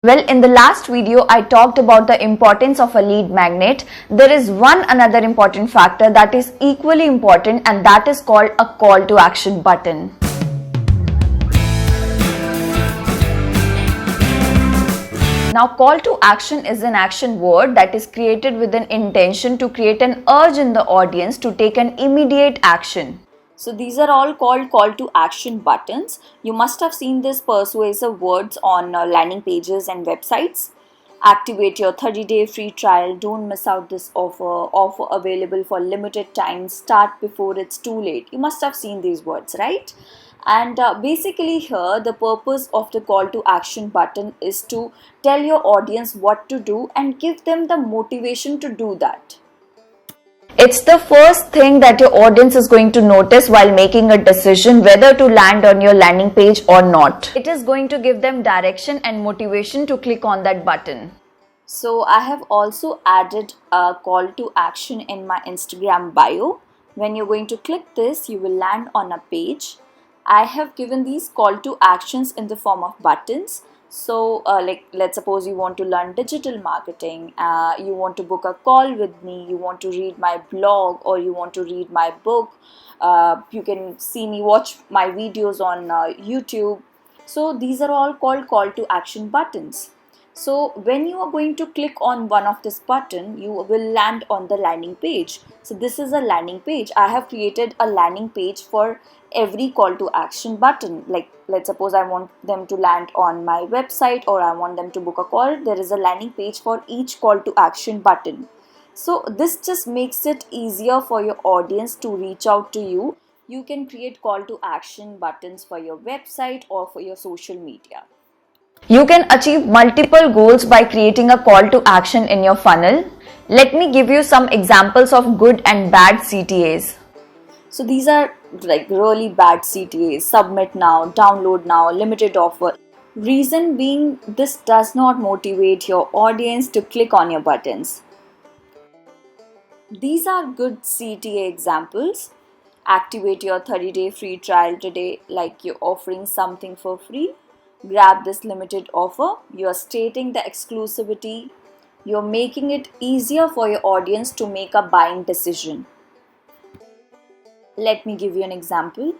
Well, in the last video, I talked about the importance of a lead magnet. There is one another important factor that is equally important, and that is called a call to action button. Now, call to action is an action word that is created with an intention to create an urge in the audience to take an immediate action. So these are all called call to action buttons. You must have seen these persuasive words on landing pages and websites. Activate your 30-day free trial. Don't miss out this offer. Offer available for limited time. Start before it's too late. You must have seen these words, right? And basically here the purpose of the call to action button is to tell your audience what to do and give them the motivation to do that. It's the first thing that your audience is going to notice while making a decision whether to land on your landing page or not. It is going to give them direction and motivation to click on that button. So I have also added a call to action in my Instagram bio. When you're going to click this, you will land on a page. I have given these call to actions in the form of buttons. So like let's suppose you want to learn digital marketing, you want to book a call with me, you want to read my blog, or you want to read my book, you can see me watch my videos on YouTube. So these are all called call to action buttons. So when you are going to click on one of this button, you will land on the landing page. So this is a landing page. I have created a landing page for every call to action button. Like let's suppose I want them to land on my website, or I want them to book a call. There is a landing page for each call to action button. So this just makes it easier for your audience to reach out to you. You can create call to action buttons for your website or for your social media. You can achieve multiple goals by creating a call to action in your funnel. Let me give you some examples of good and bad CTAs. So these are like really bad CTAs: submit now, download now, limited offer. Reason being, this does not motivate your audience to click on your buttons. These are good CTA examples. Activate your 30-day free trial today, like you're offering something for free. Grab this limited offer. You're stating the exclusivity. You're making it easier for your audience to make a buying decision. Let me give you an example.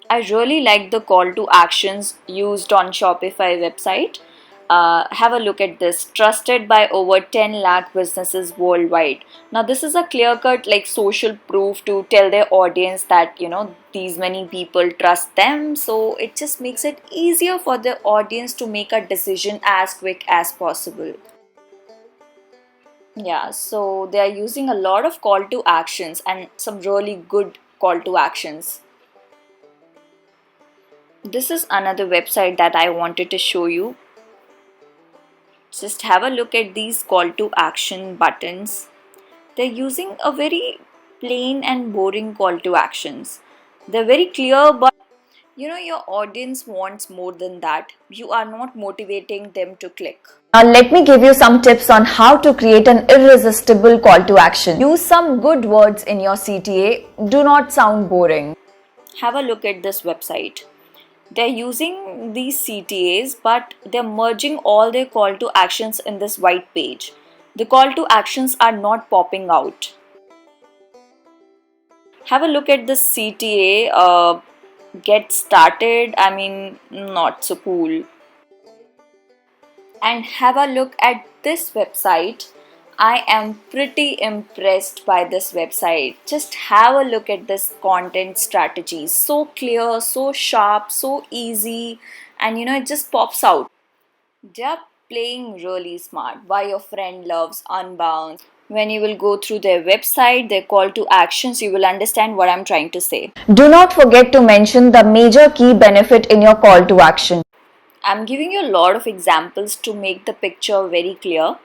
I really like the call to actions used on Shopify website. Have a look at this. Trusted by over 10 lakh businesses worldwide. Now this is a clear-cut like social proof to tell their audience that these many people trust them. So it just makes it easier for the audience to make a decision as quick as possible. Yeah, so they are using a lot of call to actions and some really good call to actions. This is another website that I wanted to show you. Just have a look at these call to action buttons. They're using a very plain and boring call to actions. They're very clear, but your audience wants more than that. You are not motivating them to click. Now let me give you some tips on how to create an irresistible call to action. Use some good words in your CTA. Do not sound boring. Have a look at this website. They're using these CTAs, but they're merging all their call to actions in this white page. The call to actions are not popping out. Have a look at this CTA. Get started. I mean, not so cool. And have a look at this website. I am pretty impressed by this website. Just have a look at this content strategy. So clear, so sharp, so easy, and it just pops out. They are playing really smart. Why your friend loves Unbound. When you will go through their website, their call to actions, you will understand what I'm trying to say. Do not forget to mention the major key benefit in your call to action. I'm giving you a lot of examples to make the picture very clear.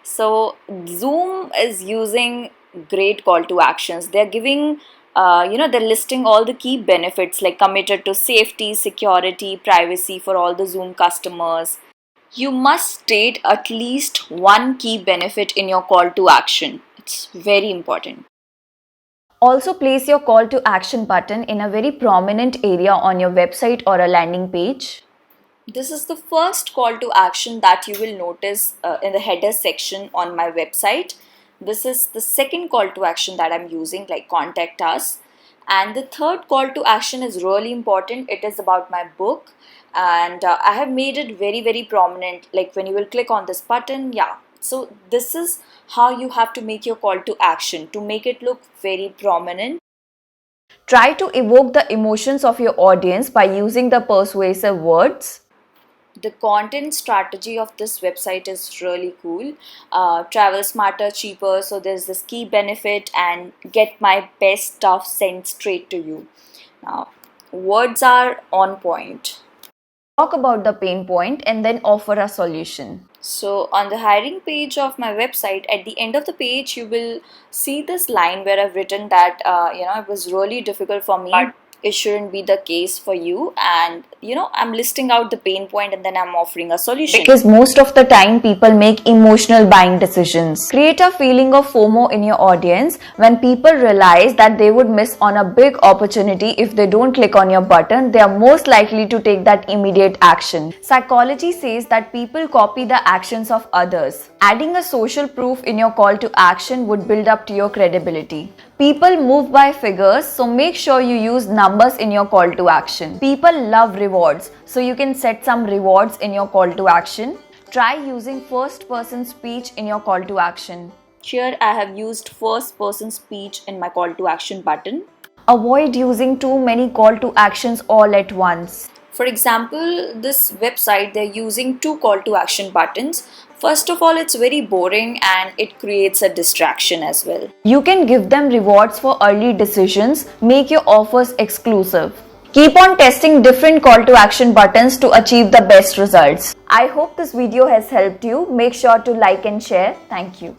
So Zoom is using great call to actions. They're giving, they're listing all the key benefits like committed to safety, security, privacy for all the Zoom customers. You must state at least one key benefit in your call to action. It's very important. Also place your call to action button in a very prominent area on your website or a landing page. This is the first call to action that you will notice in the header section on my website. This is the second call to action that I'm using, like contact us. And the third call to action is really important. It is about my book, and I have made it very, very prominent. Like when you will click on this button, yeah. So this is how you have to make your call to action to make it look very prominent. Try to evoke the emotions of your audience by using the persuasive words. The content strategy of this website is really cool. Travel smarter, cheaper. So there's this key benefit and get my best stuff sent straight to you. Now, words are on point. Talk about the pain point and then offer a solution. So on the hiring page of my website, at the end of the page, you will see this line where I've written that it was really difficult for me. But it shouldn't be the case for you, and I'm listing out the pain point and then I'm offering a solution. Because most of the time people make emotional buying decisions. Create a feeling of FOMO in your audience when people realize that they would miss on a big opportunity if they don't click on your button. They are most likely to take that immediate action. Psychology says that people copy the actions of others. Adding a social proof in your call to action would build up to your credibility. People move by figures, so make sure you use numbers in your call to action. People love rewards, so you can set some rewards in your call to action. Try using first person speech in your call to action. Here I have used first person speech in my call to action button. Avoid using too many call to actions all at once. For example, this website, they're using two call to action buttons. First of all, it's very boring and it creates a distraction as well. You can give them rewards for early decisions, make your offers exclusive. Keep on testing different call to action buttons to achieve the best results. I hope this video has helped you. Make sure to like and share. Thank you.